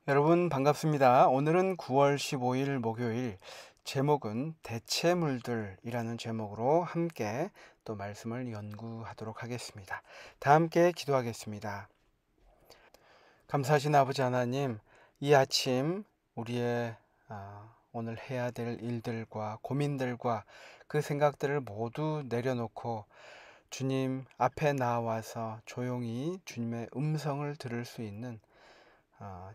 여러분 반갑습니다. 오늘은 9월 15일 목요일, 제목은 대체물들이라는 제목으로 함께 또 말씀을 연구하도록 하겠습니다. 다 함께 기도하겠습니다. 감사하신 아버지 하나님, 이 아침 우리의 오늘 해야 될 일들과 고민들과 그 생각들을 모두 내려놓고 주님 앞에 나와서 조용히 주님의 음성을 들을 수 있는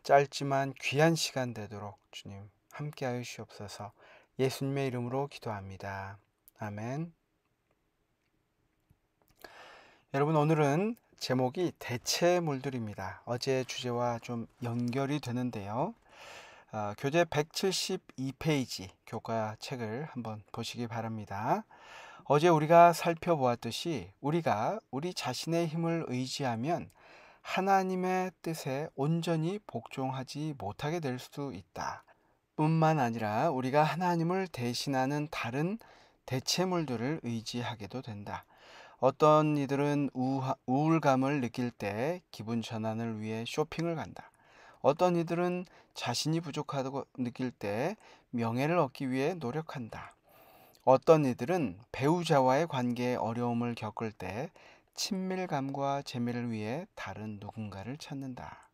짧지만 귀한 시간 되도록 주님 함께 하여 주시옵소서. 예수님의 이름으로 기도합니다. 아멘. 여러분, 오늘은 제목이 대체물들입니다. 어제 주제와 좀 연결이 되는데요. 교재 172페이지 교과책을 한번 보시기 바랍니다. 어제 우리가 살펴보았듯이 우리가 우리 자신의 힘을 의지하면 하나님의 뜻에 온전히 복종하지 못하게 될 수도 있다. 뿐만 아니라 우리가 하나님을 대신하는 다른 대체물들을 의지하게도 된다. 어떤 이들은 우울감을 느낄 때 기분 전환을 위해 쇼핑을 간다. 어떤 이들은 자신이 부족하다고 느낄 때 명예를 얻기 위해 노력한다. 어떤 이들은 배우자와의 관계에 어려움을 겪을 때 친밀감과 재미를 위해 다른 누군가를 찾는다.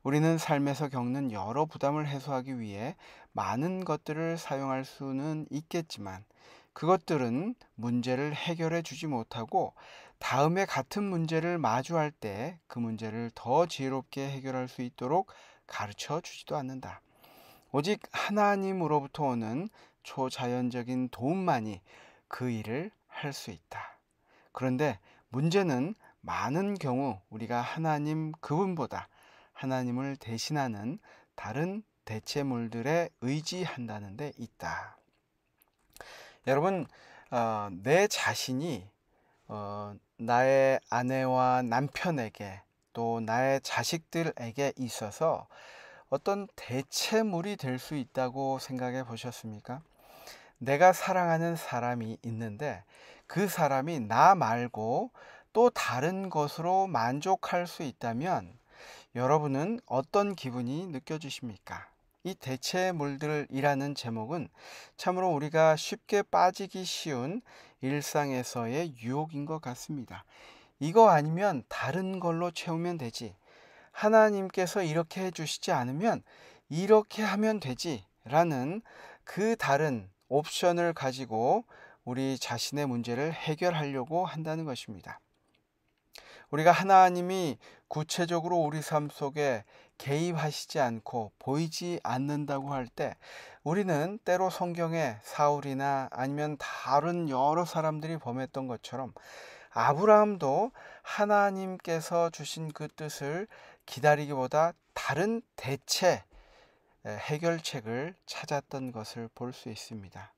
우리는 삶에서 겪는 여러 부담을 해소하기 위해 많은 것들을 사용할 수는 있겠지만 그것들은 문제를 해결해 주지 못하고 다음에 같은 문제를 마주할 때 그 문제를 더 지혜롭게 해결할 수 있도록 가르쳐 주지도 않는다. 오직 하나님으로부터 오는 초자연적인 도움만이 그 일을 할 수 있다. 그런데 문제는 많은 경우 우리가 하나님 그분보다 하나님을 대신하는 다른 대체물들에 의지한다는 데 있다. 여러분, 내 자신이 나의 아내와 남편에게 또 나의 자식들에게 있어서 어떤 대체물이 될 수 있다고 생각해 보셨습니까? 내가 사랑하는 사람이 있는데 그 사람이 나 말고 또 다른 것으로 만족할 수 있다면 여러분은 어떤 기분이 느껴지십니까? 이 대체물들이라는 제목은 참으로 우리가 쉽게 빠지기 쉬운 일상에서의 유혹인 것 같습니다. 이거 아니면 다른 걸로 채우면 되지. 하나님께서 이렇게 해주시지 않으면 이렇게 하면 되지. 라는 그 다른 옵션을 가지고 우리 자신의 문제를 해결하려고 한다는 것입니다. 우리가 하나님이 구체적으로 우리 삶 속에 개입하시지 않고 보이지 않는다고 할 때 우리는 때로 성경에 사울이나 아니면 다른 여러 사람들이 범했던 것처럼 아브라함도 하나님께서 주신 그 뜻을 기다리기보다 다른 대체 해결책을 찾았던 것을 볼 수 있습니다.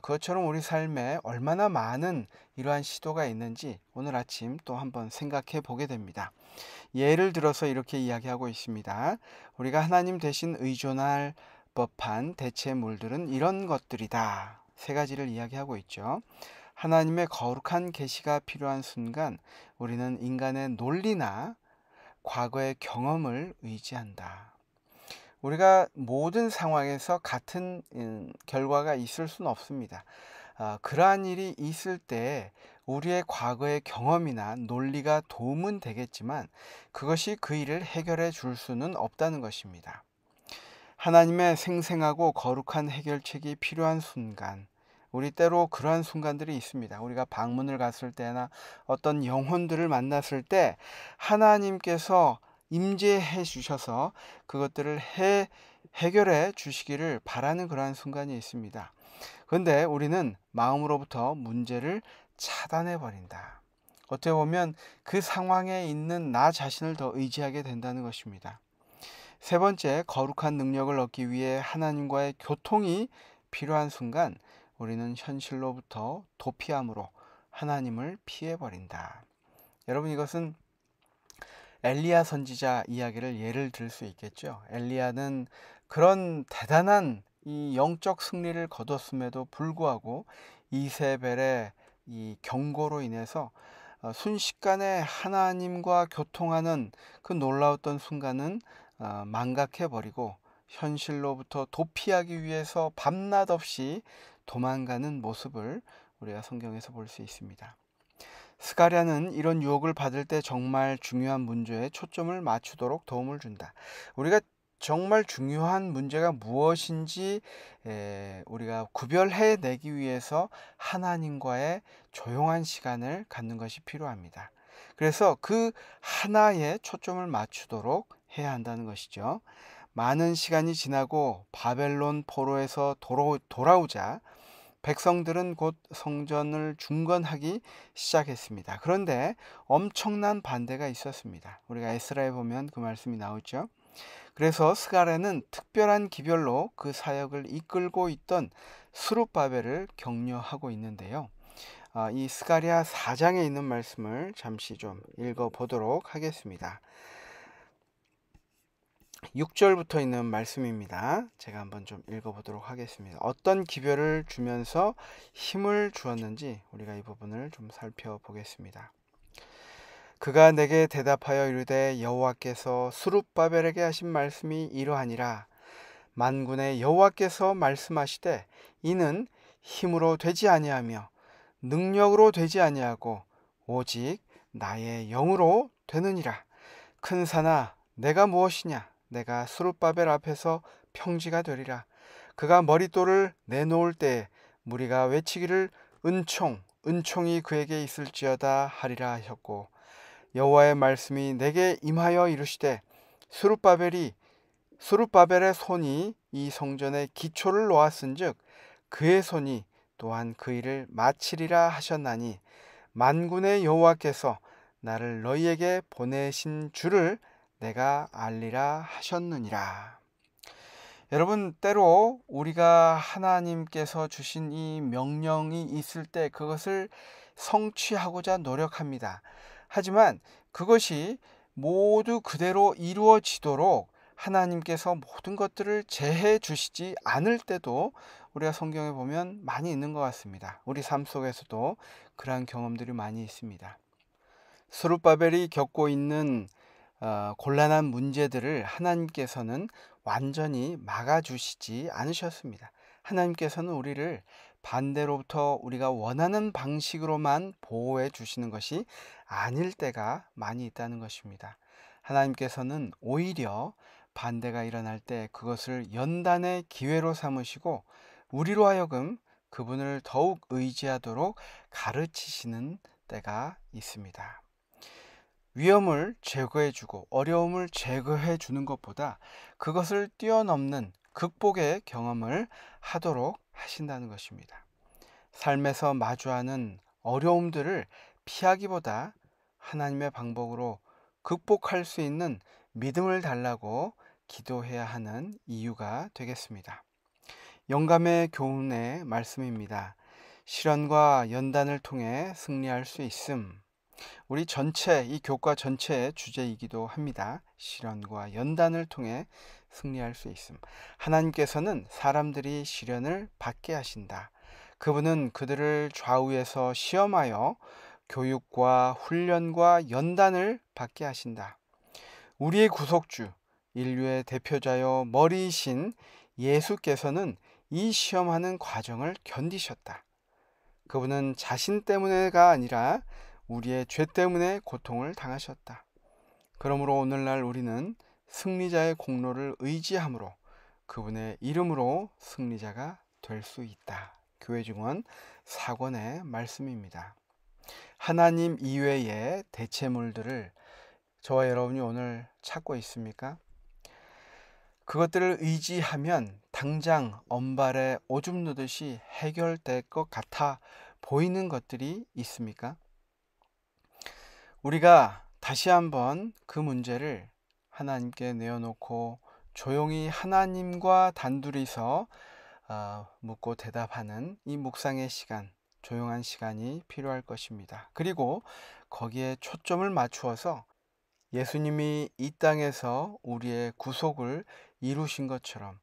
그것처럼 우리 삶에 얼마나 많은 이러한 시도가 있는지 오늘 아침 또 한번 생각해 보게 됩니다. 예를 들어서 이렇게 이야기하고 있습니다. 우리가 하나님 대신 의존할 법한 대체물들은 이런 것들이다. 세 가지를 이야기하고 있죠. 하나님의 거룩한 계시가 필요한 순간 우리는 인간의 논리나 과거의 경험을 의지한다. 우리가 모든 상황에서 같은 결과가 있을 수는 없습니다. 그러한 일이 있을 때 우리의 과거의 경험이나 논리가 도움은 되겠지만 그것이 그 일을 해결해 줄 수는 없다는 것입니다. 하나님의 생생하고 거룩한 해결책이 필요한 순간, 우리 때로 그러한 순간들이 있습니다. 우리가 방문을 갔을 때나 어떤 영혼들을 만났을 때 하나님께서 임재해 주셔서 그것들을 해결해 주시기를 바라는 그러한 순간이 있습니다. 그런데 우리는 마음으로부터 문제를 차단해 버린다. 어떻게 보면 그 상황에 있는 나 자신을 더 의지하게 된다는 것입니다. 세 번째, 거룩한 능력을 얻기 위해 하나님과의 교통이 필요한 순간 우리는 현실로부터 도피함으로 하나님을 피해버린다. 여러분, 이것은 엘리야 선지자 이야기를 예를 들 수 있겠죠. 엘리야는 그런 대단한 이 영적 승리를 거뒀음에도 불구하고 이세벨의 이 경고로 인해서 순식간에 하나님과 교통하는 그 놀라웠던 순간은 망각해버리고 현실로부터 도피하기 위해서 밤낮 없이 도망가는 모습을 우리가 성경에서 볼 수 있습니다. 스가랴는 이런 유혹을 받을 때 정말 중요한 문제에 초점을 맞추도록 도움을 준다. 우리가 정말 중요한 문제가 무엇인지 우리가 구별해 내기 위해서 하나님과의 조용한 시간을 갖는 것이 필요합니다. 그래서 그 하나에 초점을 맞추도록 해야 한다는 것이죠. 많은 시간이 지나고 바벨론 포로에서 돌아오자 백성들은 곧 성전을 중건하기 시작했습니다. 그런데 엄청난 반대가 있었습니다. 우리가 에스라에 보면 그 말씀이 나오죠. 그래서 스가랴는 특별한 기별로 그 사역을 이끌고 있던 스룹바벨을 격려하고 있는데요. 이 스가랴 4장에 있는 말씀을 잠시 좀 읽어보도록 하겠습니다. 6절부터 있는 말씀입니다. 제가 한번 좀 읽어보도록 하겠습니다. 어떤 기별을 주면서 힘을 주었는지 우리가 이 부분을 좀 살펴보겠습니다. 그가 내게 대답하여 이르되 여호와께서 스룹바벨에게 하신 말씀이 이러하니라. 만군의 여호와께서 말씀하시되 이는 힘으로 되지 아니하며 능력으로 되지 아니하고 오직 나의 영으로 되느니라. 큰 산아 내가 무엇이냐? 내가 스룹바벨 앞에서 평지가 되리라. 그가 머릿돌을 내놓을 때에 무리가 외치기를 은총이 그에게 있을지어다 하리라 하셨고, 여호와의 말씀이 내게 임하여 이르시되 스룹바벨의 손이 이 성전의 기초를 놓았은즉 그의 손이 또한 그 일을 마치리라 하셨나니, 만군의 여호와께서 나를 너희에게 보내신 줄을 내가 알리라 하셨느니라. 여러분, 때로 우리가 하나님께서 주신 이 명령이 있을 때 그것을 성취하고자 노력합니다. 하지만 그것이 모두 그대로 이루어지도록 하나님께서 모든 것들을 제해 주시지 않을 때도 우리가 성경에 보면 많이 있는 것 같습니다. 우리 삶 속에서도 그러한 경험들이 많이 있습니다. 스룹바벨이 겪고 있는 곤란한 문제들을 하나님께서는 완전히 막아주시지 않으셨습니다. 하나님께서는 우리를 반대로부터 우리가 원하는 방식으로만 보호해 주시는 것이 아닐 때가 많이 있다는 것입니다. 하나님께서는 오히려 반대가 일어날 때 그것을 연단의 기회로 삼으시고 우리로 하여금 그분을 더욱 의지하도록 가르치시는 때가 있습니다. 위험을 제거해주고 어려움을 제거해주는 것보다 그것을 뛰어넘는 극복의 경험을 하도록 하신다는 것입니다. 삶에서 마주하는 어려움들을 피하기보다 하나님의 방법으로 극복할 수 있는 믿음을 달라고 기도해야 하는 이유가 되겠습니다. 영감의 교훈의 말씀입니다. 시련과 연단을 통해 승리할 수 있음. 우리 전체, 이 교과 전체의 주제이기도 합니다. 시련과 연단을 통해 승리할 수 있음. 하나님께서는 사람들이 시련을 받게 하신다. 그분은 그들을 좌우에서 시험하여 교육과 훈련과 연단을 받게 하신다. 우리의 구속주, 인류의 대표자여 머리이신 예수께서는 이 시험하는 과정을 견디셨다. 그분은 자신 때문에가 아니라 우리의 죄 때문에 고통을 당하셨다. 그러므로 오늘날 우리는 승리자의 공로를 의지함으로 그분의 이름으로 승리자가 될 수 있다. 교회 증언 4권의 말씀입니다. 하나님 이외의 대체물들을 저와 여러분이 오늘 찾고 있습니까? 그것들을 의지하면 당장 엄발에 오줌 누듯이 해결될 것 같아 보이는 것들이 있습니까? 우리가 다시 한번 그 문제를 하나님께 내어놓고 조용히 하나님과 단둘이서 묻고 대답하는 이 묵상의 시간, 조용한 시간이 필요할 것입니다. 그리고 거기에 초점을 맞추어서 예수님이 이 땅에서 우리의 구속을 이루신 것처럼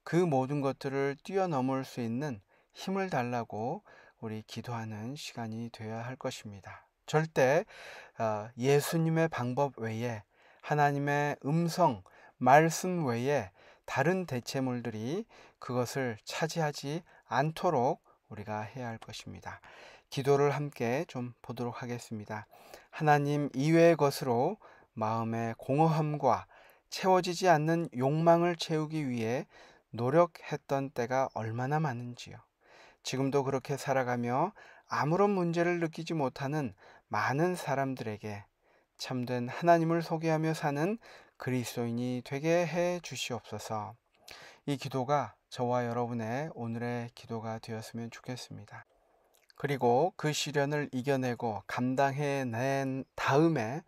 그 모든 것들을 뛰어넘을 수 있는 힘을 달라고 우리 기도하는 시간이 되어야 할 것입니다. 절대 예수님의 방법 외에 하나님의 음성, 말씀 외에 다른 대체물들이 그것을 차지하지 않도록 우리가 해야 할 것입니다. 기도를 함께 좀 보도록 하겠습니다. 하나님 이외의 것으로 마음의 공허함과 채워지지 않는 욕망을 채우기 위해 노력했던 때가 얼마나 많은지요. 지금도 그렇게 살아가며 아무런 문제를 느끼지 못하는 많은 사람들에게 참된 하나님을 소개하며 사는 그리스도인이 되게 해 주시옵소서. 이 기도가 저와 여러분의 오늘의 기도가 되었으면 좋겠습니다. 그리고 그 시련을 이겨내고 감당해낸 다음에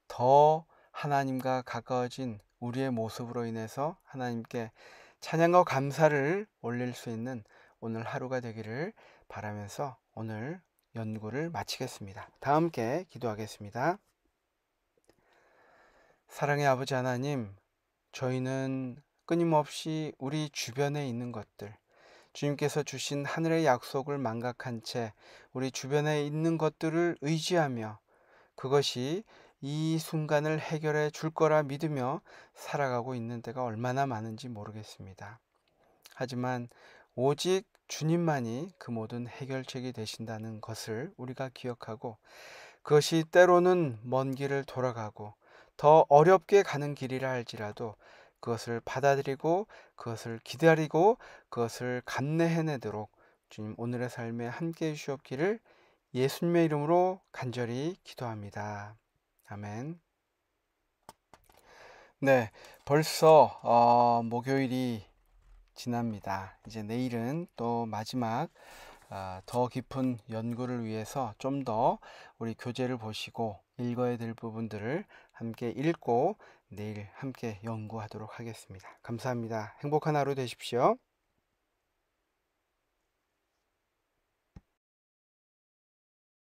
더 하나님과 가까워진 우리의 모습으로 인해서 하나님께 찬양과 감사를 올릴 수 있는 오늘 하루가 되기를 바라면서 오늘 연구를 마치겠습니다. 다 함께 기도하겠습니다. 사랑의 아버지 하나님, 저희는 끊임없이 우리 주변에 있는 것들, 주님께서 주신 하늘의 약속을 망각한 채 우리 주변에 있는 것들을 의지하며 그것이 이 순간을 해결해 줄 거라 믿으며 살아가고 있는 때가 얼마나 많은지 모르겠습니다. 하지만 오직 주님만이 그 모든 해결책이 되신다는 것을 우리가 기억하고 그것이 때로는 먼 길을 돌아가고 더 어렵게 가는 길이라 할지라도 그것을 받아들이고 그것을 기다리고 그것을 감내해내도록 주님 오늘의 삶에 함께 해주시옵기를 예수님의 이름으로 간절히 기도합니다. 아멘. 네, 벌써 목요일이 지납니다. 이제 내일은 또 마지막 더 깊은 연구를 위해서 좀 더 우리 교재를 보시고 읽어야 될 부분들을 함께 읽고 내일 함께 연구하도록 하겠습니다. 감사합니다. 행복한 하루 되십시오.